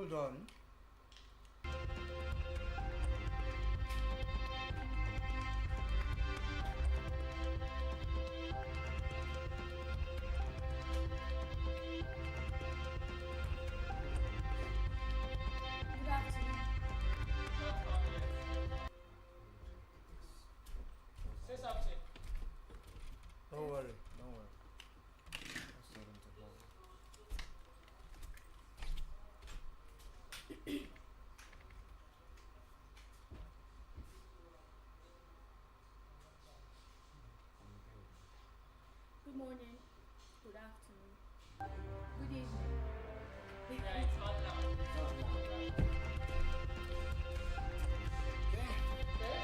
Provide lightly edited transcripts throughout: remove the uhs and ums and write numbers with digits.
Hold on. Good afternoon. Not on yet. Say something. Don't worry. Don't worry. Let's tell them to hold. Good morning. Good afternoon. Good evening. Yeah, it's on now. Not now, right? Okay. Okay?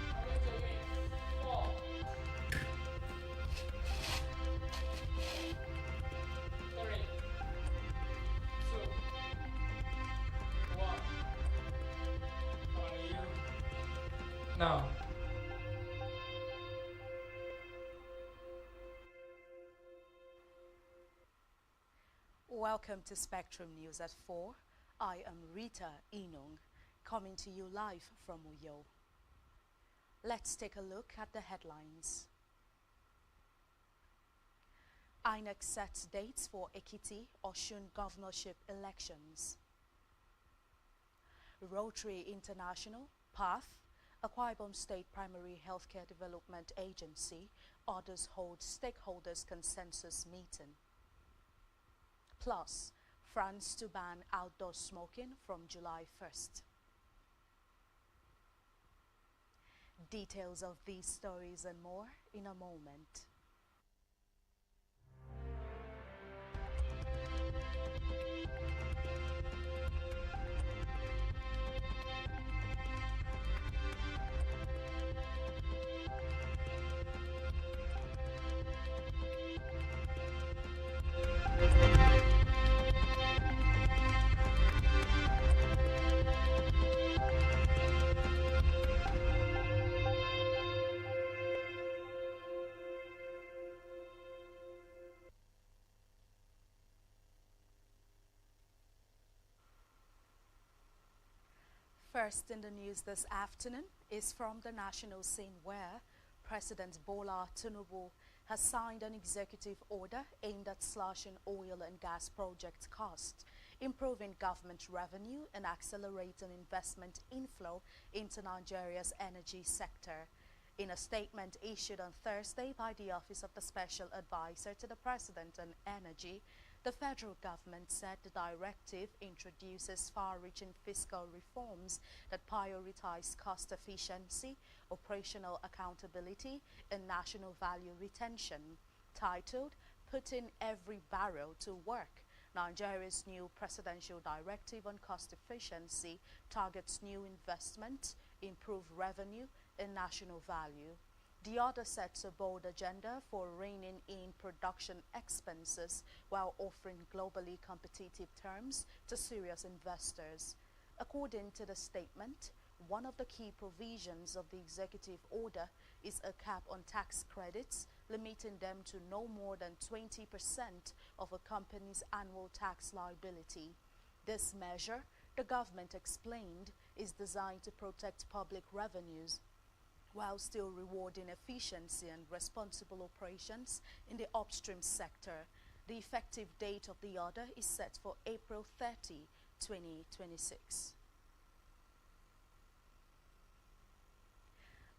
I'm going to win. 4, 3, 2, 1. On you. Now. Welcome to Spectrum News at 4. I am Rita Inung, coming to you live from Uyo. Let's take a look at the headlines. INEC sets dates for Ekiti Osun governorship elections. Rotary International, PATH, Akwa Ibom State Primary Healthcare Development Agency, orders hold stakeholders consensus meeting. Plus, France to ban outdoor smoking from July 1st. Details of these stories and more in a moment. First in the news this afternoon is from the national scene where President Bola Tinubu has signed an executive order aimed at slashing oil and gas project costs, improving government revenue and accelerating investment inflow into Nigeria's energy sector. In a statement issued on Thursday by the Office of the Special Advisor to the President on Energy, the federal government said the directive introduces far-reaching fiscal reforms that prioritize cost efficiency, operational accountability, and national value retention. Titled, Putting Every Barrel to Work, Nigeria's new presidential directive on cost efficiency targets new investment, improved revenue, and national value. The order sets a bold agenda for reining in production expenses while offering globally competitive terms to serious investors. According to the statement, one of the key provisions of the executive order is a cap on tax credits, limiting them to no more than 20% of a company's annual tax liability. This measure, the government explained, is designed to protect public revenues while still rewarding efficiency and responsible operations in the upstream sector. The effective date of the order is set for April 30, 2026.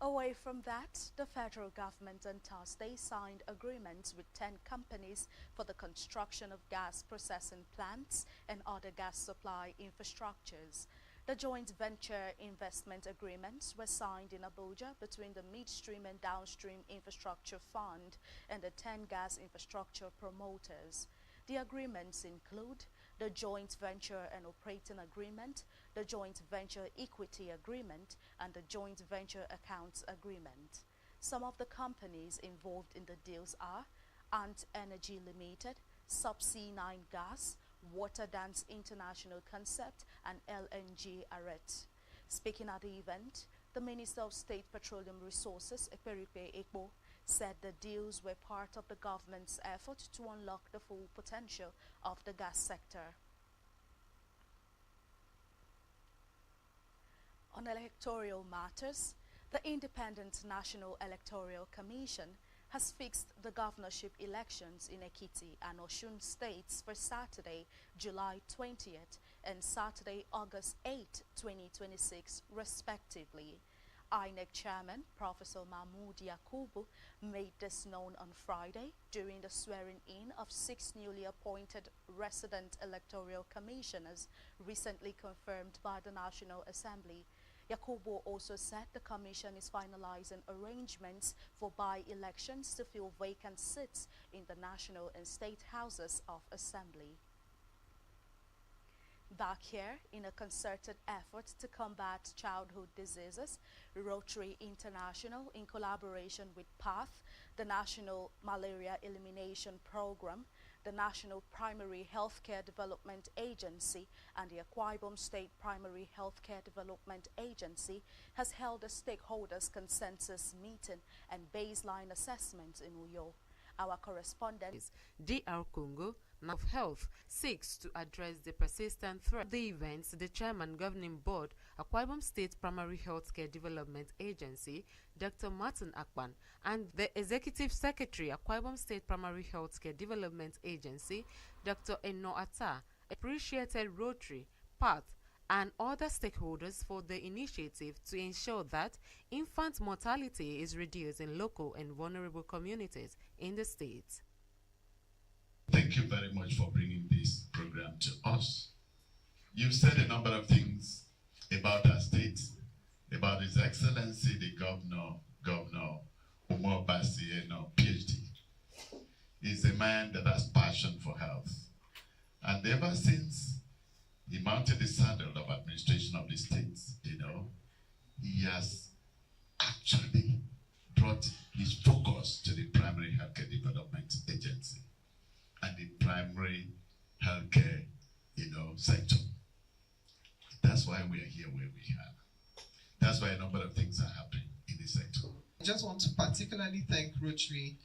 Away from that, the federal government on Thursday signed agreements with 10 companies for the construction of gas processing plants and other gas supply infrastructures. The joint venture investment agreements were signed in Abuja between the Midstream and Downstream Infrastructure Fund and the 10 gas infrastructure promoters. The agreements include the Joint Venture and Operating Agreement, the Joint Venture Equity Agreement, and the Joint Venture Accounts Agreement. Some of the companies involved in the deals are Ant Energy Limited, Subsea 9 Gas, Water Dance International Concept, and LNG Arret. Speaking at the event, the Minister of State Petroleum Resources, Ekperipe Ekpo, said the deals were part of the government's effort to unlock the full potential of the gas sector. On electoral matters, the Independent National Electoral Commission has fixed the governorship elections in Ekiti and Osun states for Saturday, July 20th and Saturday, August 8, 2026, respectively. INEC Chairman Professor Mahmood Yakubu made this known on Friday during the swearing-in of 6 newly appointed resident electoral commissioners recently confirmed by the National Assembly. Yakubu also said the commission is finalizing arrangements for by-elections to fill vacant seats in the national and state houses of assembly. Back here, in a concerted effort to combat childhood diseases, Rotary International, in collaboration with PATH, the National Malaria Elimination Program, the National Primary Healthcare Development Agency, and the Akwa Ibom State Primary Healthcare Development Agency, has held a stakeholders consensus meeting and baseline assessment in Uyo. Our correspondent DR Congo of Health seeks to address the persistent threat. The events, the Chairman Governing Board, Akwa Ibom State Primary Healthcare Development Agency, Dr. Martin Akpan, and the Executive Secretary, Akwa Ibom State Primary Healthcare Development Agency, Dr. Eno Atta, appreciated Rotary, PATH, and other stakeholders for the initiative to ensure that infant mortality is reduced in local and vulnerable communities in the state. Thank you very much for bringing this program to us. You've said a number of things about our state, about His Excellency the Governor Umar Basieno, PhD. He's a man that has passion for health. And ever since he mounted the saddle of administration of the state, he has actually brought his focus to the Primary Healthcare Development Agency and the primary healthcare, sector. That's why we are here where we are. That's why a number of things are happening in this sector. I just want to particularly thank Rotary,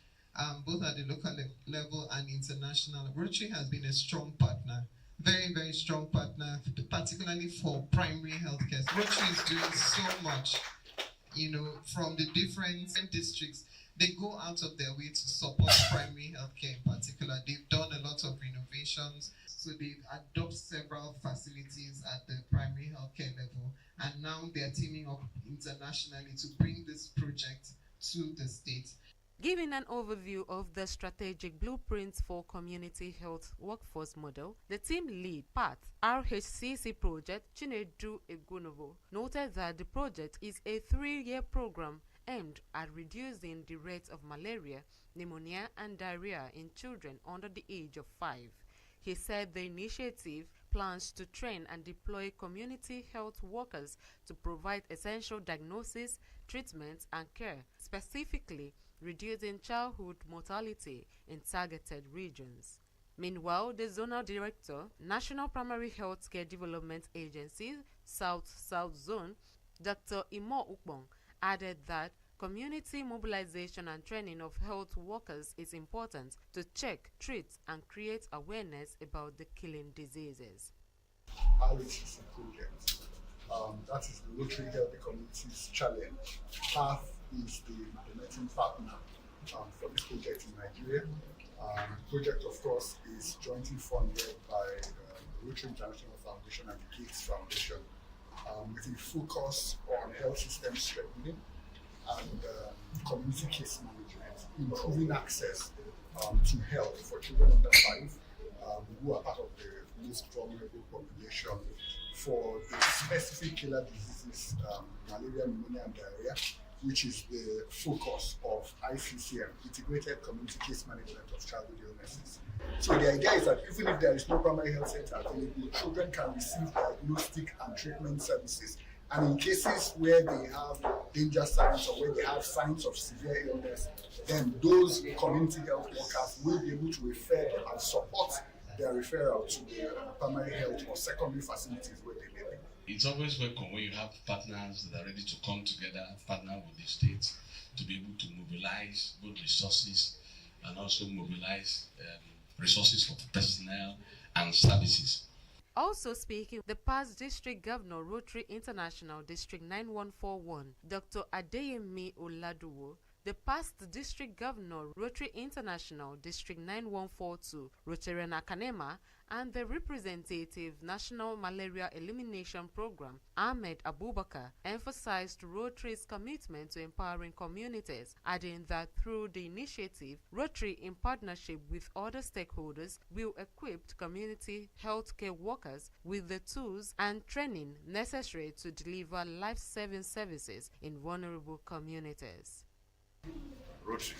both at the local level and international. Rotary has been a strong partner, very, very strong partner, particularly for primary healthcare. Rotary is doing so much, from the different districts. They go out of their way to support primary healthcare in particular. They've done a lot of renovations, so they've adopted several facilities at the primary healthcare level, and now they're teaming up internationally to bring this project to the state. Giving an overview of the strategic blueprints for community health workforce model, the team lead, PATH, RHCC project, Chinedu Egunovo, noted that the project is a 3-year program aimed at reducing the rates of malaria, pneumonia, and diarrhea in children under the age of 5. He said the initiative plans to train and deploy community health workers to provide essential diagnosis, treatment, and care, specifically reducing childhood mortality in targeted regions. Meanwhile, the Zonal Director, National Primary Healthcare Development Agency, South Zone, Dr. Imo Ukbong, added that community mobilization and training of health workers is important to check, treat, and create awareness about the killing diseases. RHCC project, that is the Rotary Healthy Communities Challenge. PATH is the implementing partner for this project in Nigeria. The project, of course, is jointly funded by the Rotary International Foundation and the Gates Foundation, with a focus on health system strengthening and community case management, improving access to health for children under 5 who are part of the most vulnerable population for the specific killer diseases, malaria, pneumonia, and diarrhea, which is the focus of ICCM, Integrated Community Case Management of Childhood Illnesses. So the idea is that even if there is no primary health center available, children can receive diagnostic and treatment services. And in cases where they have danger signs or where they have signs of severe illness, then those community health workers will be able to refer them and support their referral to the primary health or secondary facilities where they live. It's always welcome when you have partners that are ready to come together, partner with the state to be able to mobilize both resources and also mobilize resources for personnel and services. Also speaking, the past District Governor, Rotary International District 9141, Dr. Adeyemi Oladuwo, the past District Governor, Rotary International District 9142, Rotarian Akanema, and the representative National Malaria Elimination Program, Ahmed Abubakar, emphasized Rotary's commitment to empowering communities, adding that through the initiative, Rotary, in partnership with other stakeholders, will equip community healthcare workers with the tools and training necessary to deliver life-saving services in vulnerable communities. Rotary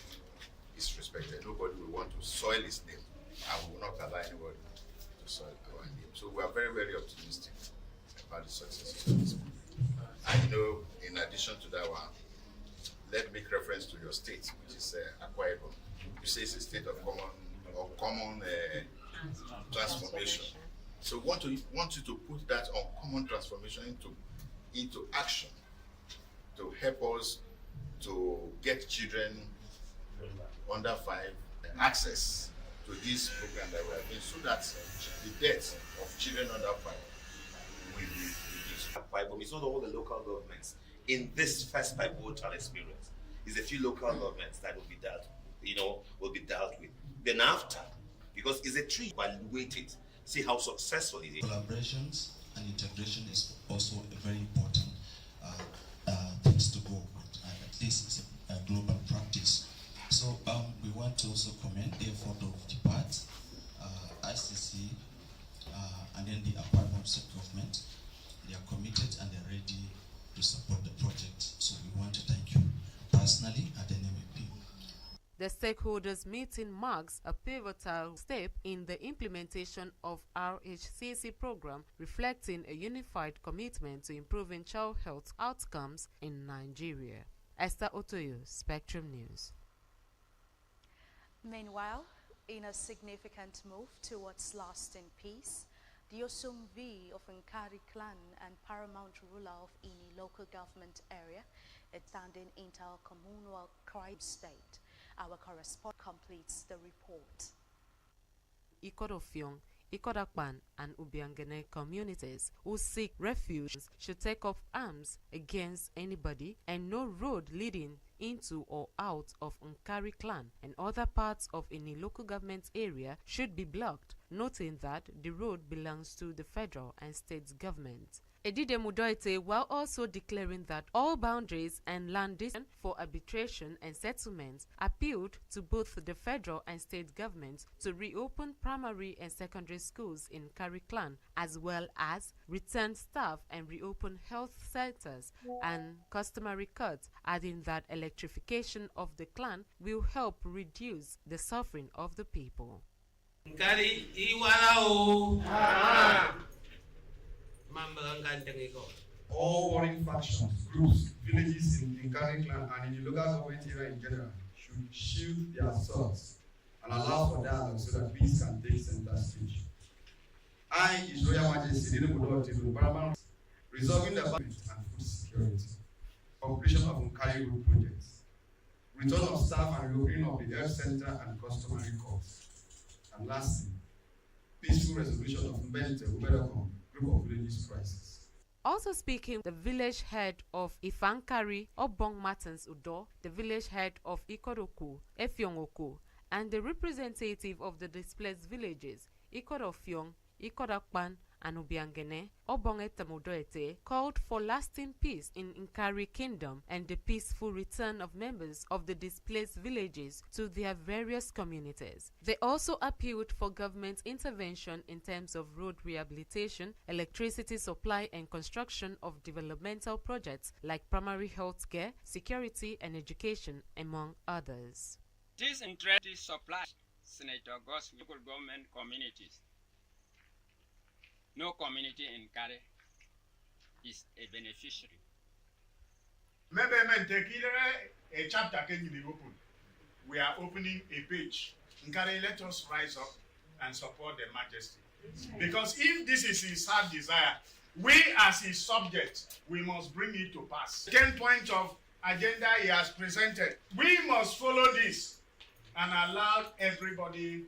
is respected. Nobody will want to soil his name, and we will not allow anybody to soil our name. So we are very, very optimistic about the successes of this movement. And in addition to that one, let me make reference to your state, which is Akwa Ibom. You say it's a state of common transformation. So we want you to put that on common transformation into action to help us to get children under 5 access to this program that we are doing, so that the death of children under 5 will be reduced. It's not all the local governments in this first pivotal experience. It's a few local governments that will be dealt with. Then after, because it's a tree, evaluate it, see how successful it is. Collaborations and integration is also a very important things to go with. This is a global practice. So we want to also commend the effort of the part, ICC, and then the Akwa Ibom State government. They are committed and they're ready to support the project. So we want to thank you personally at NMAP. The stakeholders meeting marks a pivotal step in the implementation of RHCC program, reflecting a unified commitment to improving child health outcomes in Nigeria. Esther Otoyo, Spectrum News. Meanwhile, in a significant move towards lasting peace, the Osumvi of Nkari clan and paramount ruler of Ini local government area is standing intercommunal crime state. Our correspondent completes the report. Ikodofiong, Ikodakpan and Ubiangene communities who seek refuge should take up arms against anybody, and no road leading into or out of Nkari clan and other parts of any local government area should be blocked, noting that the road belongs to the federal and state government. Edide Mudoite, while also declaring that all boundaries and land disputes for arbitration and settlements, appealed to both the federal and state governments to reopen primary and secondary schools in Nkari clan, as well as return staff and reopen health centers and customary courts, adding that electrification of the clan will help reduce the suffering of the people. Nkari Iwarao. All warring factions, groups, villages in Nkari clan and in the local government area in general should shield their swords and allow for dialogue so that peace can take center stage. I, His Royal Majesty, resolving the environment and food security, completion of Nkari Road projects, return of staff and reopening of the health center and customary courts, and lastly, peaceful resolution of Mbente Ubedakom group of villages crisis. Also speaking, the village head of Ifankari, Obong Martins Udo, the village head of Ikodoku, Efyongoko, and the representative of the displaced villages, Ikodofiong, Ikodakpan, and Ubiangene, Obong Etamudoete, called for lasting peace in Nkari Kingdom and the peaceful return of members of the displaced villages to their various communities. They also appealed for government intervention in terms of road rehabilitation, electricity supply and construction of developmental projects like primary health care, security and education, among others. This interest supplies Senator Goss local government communities. No community in Nkari is a beneficiary. Maybe a chapter can be open. We are opening a page. Nkari, let us rise up and support the Majesty. Because if this is his heart desire, we as his subjects, we must bring it to pass. 10 points of agenda he has presented. We must follow this and allow everybody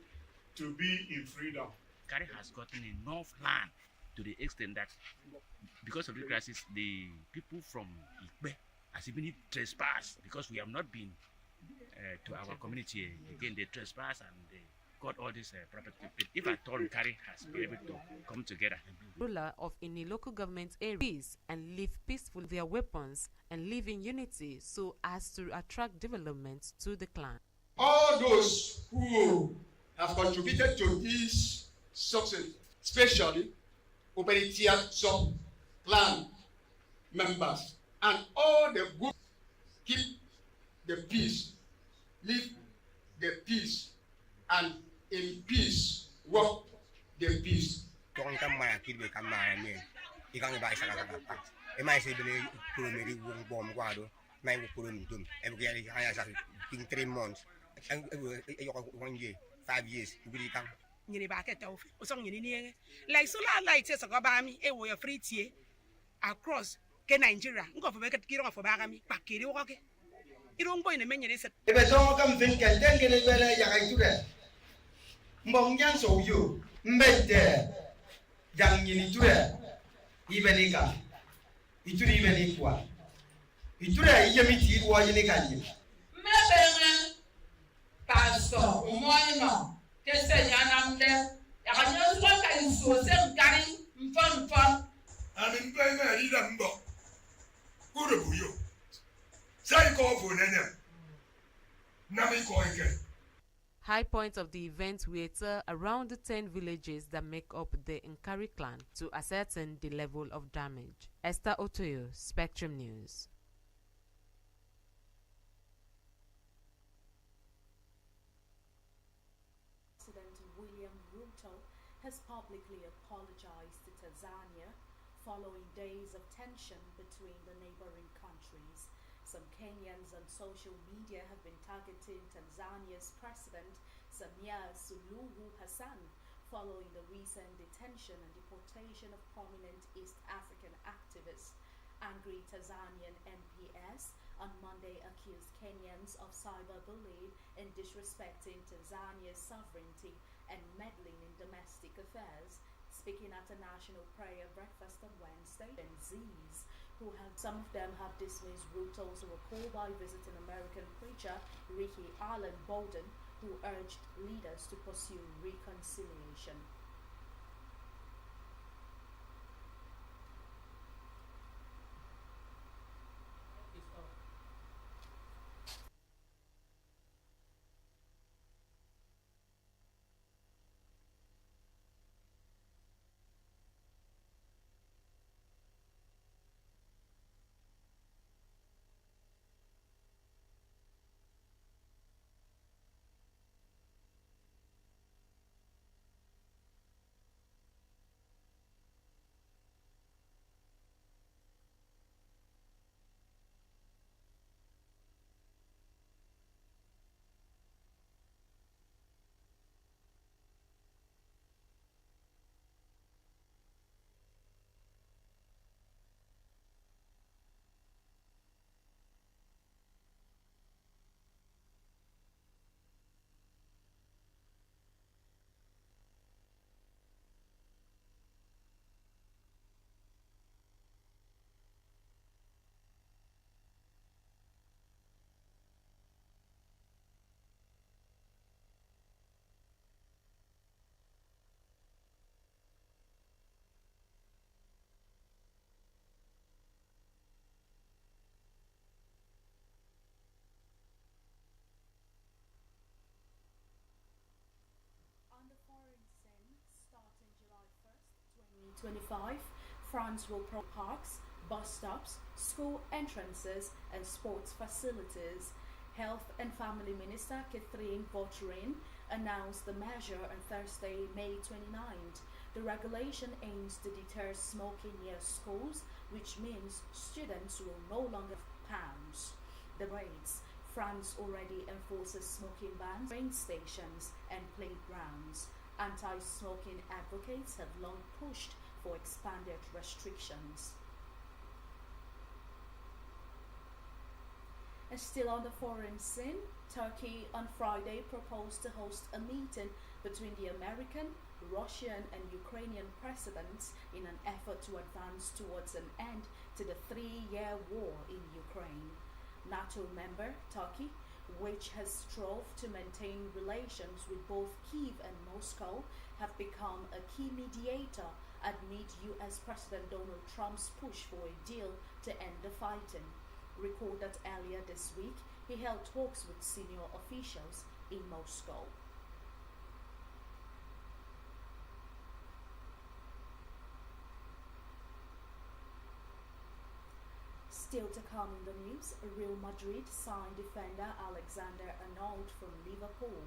to be in freedom. Nkari has gotten enough land to the extent that because of the crisis, the people from Ikbe has even trespassed because we have not been to our community. Again, they trespass and they got all this property. But if at all Nkari has been able to come together. Ruler of any local government area peace and live peacefully with their weapons and live in unity so as to attract development to the clan. All those who have contributed to this success, especially Operitian sub-clan members, and all the good keep the peace, live the peace, and in peace work the peace. In 3 months, 1 year, 5 years, like solar lights is a gabami, a way of free tea across Nigeria. Go for make it off for Bagami, Pakiri walk. You don't go in a menu. If I don't come think and then get it better, I do that. Mongan so you, Mbete, young Yinitura, even Ika, it would even equal. It would have yamiti while you can. Pastor, Moino, Kessa Yanam there. I just walk and so same carrying fun. I'm in play my leader. Good of you. Say call for Nana. Nami Koike. High points of the event were around the 10 villages that make up the Nkari clan to ascertain the level of damage. Esther Otoyo, Spectrum News. President William Ruto has publicly apologized to Tanzania following days of tension between the neighboring countries. Some Kenyans on social media have been targeting Tanzania's President Samia Suluhu Hassan following the recent detention and deportation of prominent East African activists. Angry Tanzanian MPs on Monday accused Kenyans of cyberbullying and disrespecting Tanzania's sovereignty and meddling in domestic affairs. Speaking at a national prayer breakfast on Wednesday, Z's, some of them have dismissed Ruto's recall by visiting American preacher Ricky Allen Bolden, who urged leaders to pursue reconciliation. On the foreign scene, starting July 1st, 2025, France will pro parks, bus stops, school entrances, and sports facilities. Health and Family Minister Catherine Vautrin announced the measure on Thursday, May 29th. The regulation aims to deter smoking near schools, which means students will no longer pounds. The rates. France already enforces smoking bans, train stations, and playgrounds. Anti-smoking advocates have long pushed for expanded restrictions. And still on the foreign scene, Turkey on Friday proposed to host a meeting between the American, Russian and Ukrainian presidents in an effort to advance towards an end to the 3-year war in Ukraine. NATO member Turkey, which has strove to maintain relations with both Kyiv and Moscow, have become a key mediator amid US President Donald Trump's push for a deal to end the fighting. Recall that earlier this week, he held talks with senior officials in Moscow. Still to come in the news, Real Madrid signed defender Alexander Arnold from Liverpool.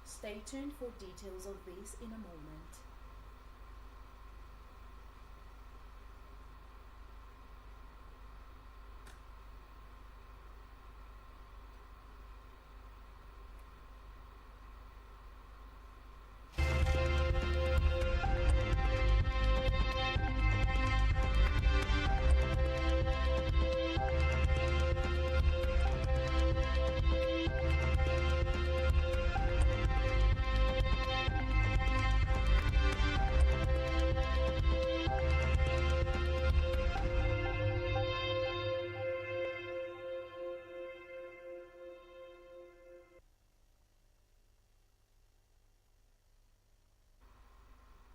Stay tuned for details of this in a moment.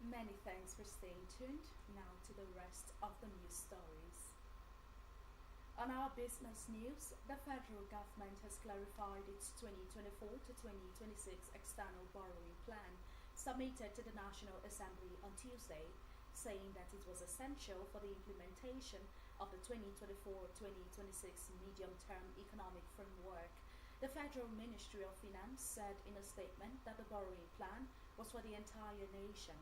Many thanks for staying tuned. Now to the rest of the news stories. On our business news, the federal government has clarified its 2024 to 2026 external borrowing plan submitted to the National Assembly on Tuesday, saying that it was essential for the implementation of the 2024-2026 medium-term economic framework. The Federal Ministry of Finance said in a statement that the borrowing plan was for the entire nation,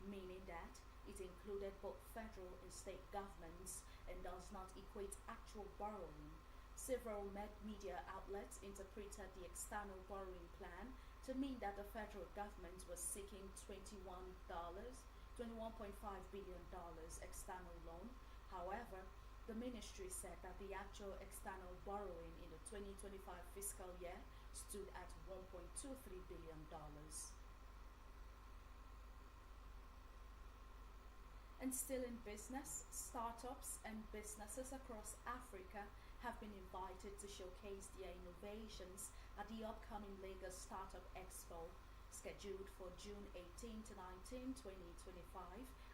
meaning that it included both federal and state governments and does not equate actual borrowing. Several media outlets interpreted the external borrowing plan to mean that the federal government was seeking $21.5 billion external loan. However, the ministry said that the actual external borrowing in the 2025 fiscal year stood at $1.23 billion. And still in business, startups and businesses across Africa have been invited to showcase their innovations at the upcoming Lagos Startup Expo, scheduled for June 18 to 19, 2025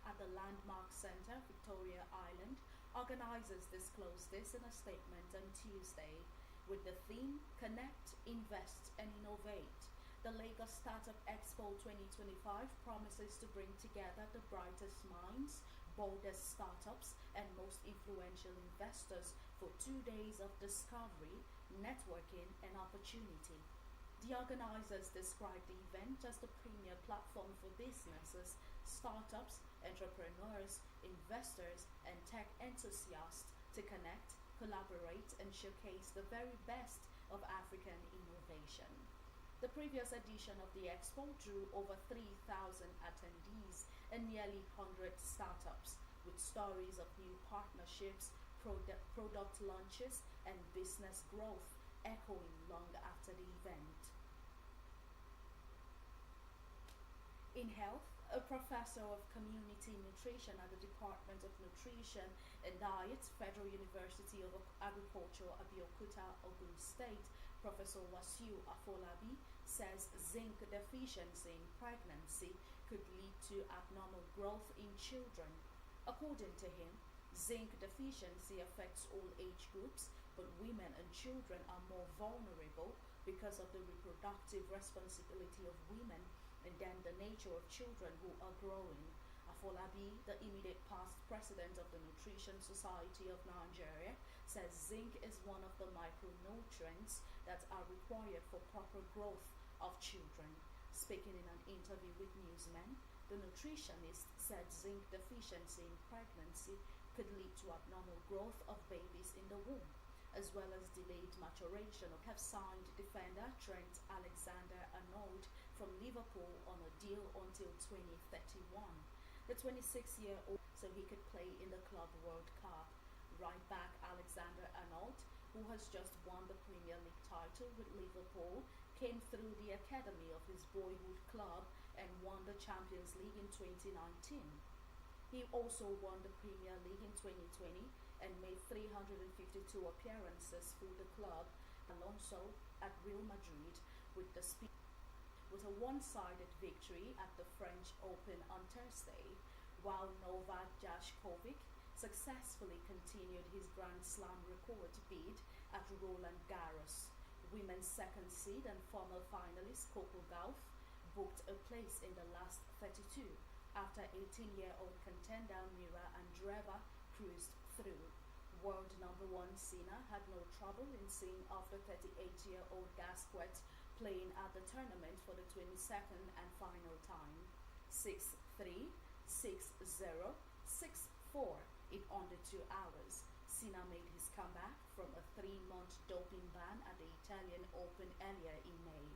at the Landmark Center, Victoria Island. Organizers disclosed this in a statement on Tuesday, with the theme Connect, Invest and Innovate. The Lagos Startup Expo 2025 promises to bring together the brightest minds, boldest startups, and most influential investors for 2 days of discovery, networking, and opportunity. The organizers described the event as the premier platform for businesses, startups, entrepreneurs, investors, and tech enthusiasts to connect, collaborate, and showcase the very best of African innovation. The previous edition of the Expo drew over 3,000 attendees and nearly 100 startups, with stories of new partnerships, product launches, and business growth echoing long after the event. In health, a professor of community nutrition at the Department of Nutrition and Diet, Federal University of Agriculture, Abeokuta, Ogun State, Professor Wasiu Afolabi, says zinc deficiency in pregnancy could lead to abnormal growth in children. According to him, zinc deficiency affects all age groups, but women and children are more vulnerable because of the reproductive responsibility of women and then the nature of children who are growing. Afolabi, the immediate past president of the Nutrition Society of Nigeria, says zinc is one of the micronutrients that are required for proper growth of children. Speaking in an interview with Newsmen, the nutritionist said zinc deficiency in pregnancy could lead to abnormal growth of babies in the womb, as well as delayed maturation. Have signed defender Trent Alexander-Arnold from Liverpool on a deal until 2031. The 26-year-old, so he could play in the Club World Cup. Right back Alexander-Arnold, who has just won the Premier League title with Liverpool, came through the academy of his boyhood club and won the Champions League in 2019. He also won the Premier League in 2020 and made 352 appearances for the club, Alonso at Real Madrid with a one-sided victory at the French Open on Thursday, while Novak Djokovic successfully continued his Grand Slam record bid at Roland Garros. Women's second seed and former finalist Coco Gauff booked a place in the last 32 after 18-year-old contender Mira Andreeva cruised through. World number one Sinner had no trouble in seeing off the 38-year-old Gasquet playing at the tournament for the 22nd and final time. 6-3, 6-0, 6-4 in under 2 hours. Sinner made his comeback from a 3-month doping ban at the Italian Open earlier in May,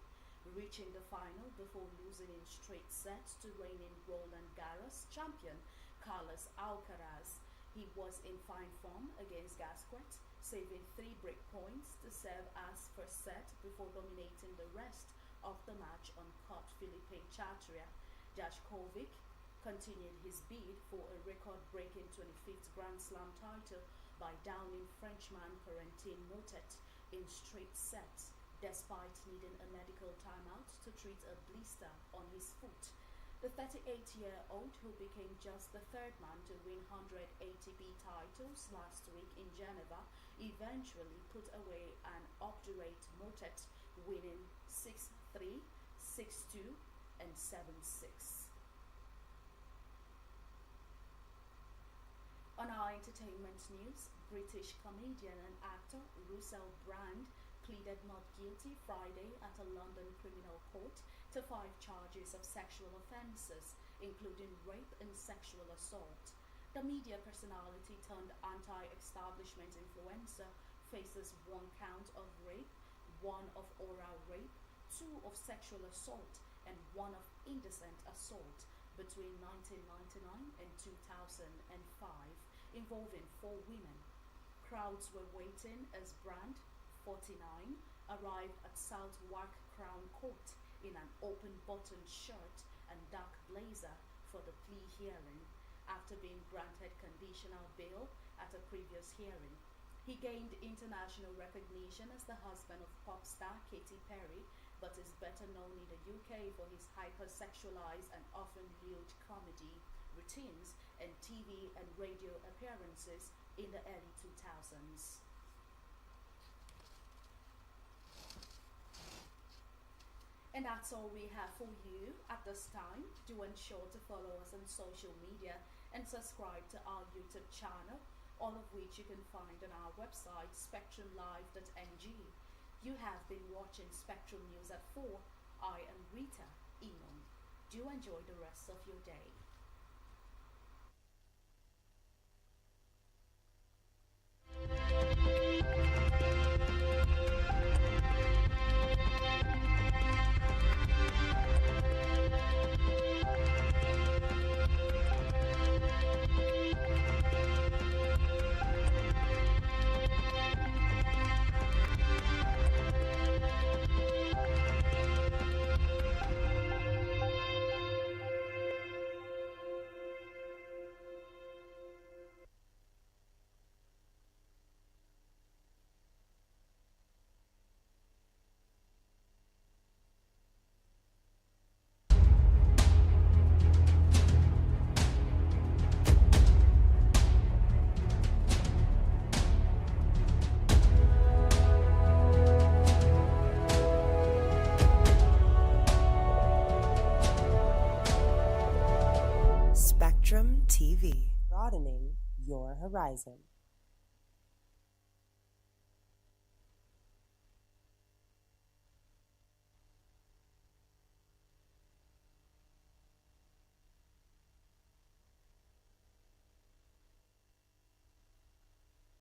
reaching the final before losing in straight sets to reigning Roland Garros champion Carlos Alcaraz. He was in fine form against Gasquet, saving 3 break points to serve as first set before dominating the rest of the match on court Philippe Chatrier. Djokovic continued his bid for a record-breaking 25th Grand Slam title by downing Frenchman Corentin Moutet in straight sets, despite needing a medical timeout to treat a blister on his foot. The 38-year-old, who became just the third man to win 100 ATP titles last week in Geneva, eventually put away an up-to-rate Moutet, winning 6-3, 6-2 and 7-6. On our entertainment news, British comedian and actor Russell Brand pleaded not guilty Friday at a London criminal court to 5 charges of sexual offences, including rape and sexual assault. The media personality turned anti-establishment influencer faces 1 count of rape, 1 of oral rape, 2 of sexual assault, and 1 of indecent assault between 1999 and 2005, involving 4 women. Crowds were waiting as Brand, 49, arrived at Southwark Crown Court in an open-buttoned shirt and dark blazer for the plea hearing, after being granted conditional bail at a previous hearing. He gained international recognition as the husband of pop star Katy Perry, but is better known in the UK for his hypersexualized and often lewd comedy routines and TV and radio appearances in the early 2000s. And that's all we have for you at this time. Do ensure to follow us on social media and subscribe to our YouTube channel, all of which you can find on our website, spectrumlive.ng. You have been watching Spectrum News at 4. I am Rita Imon. Do enjoy the rest of your day. Spectrum TV, broadening your horizon.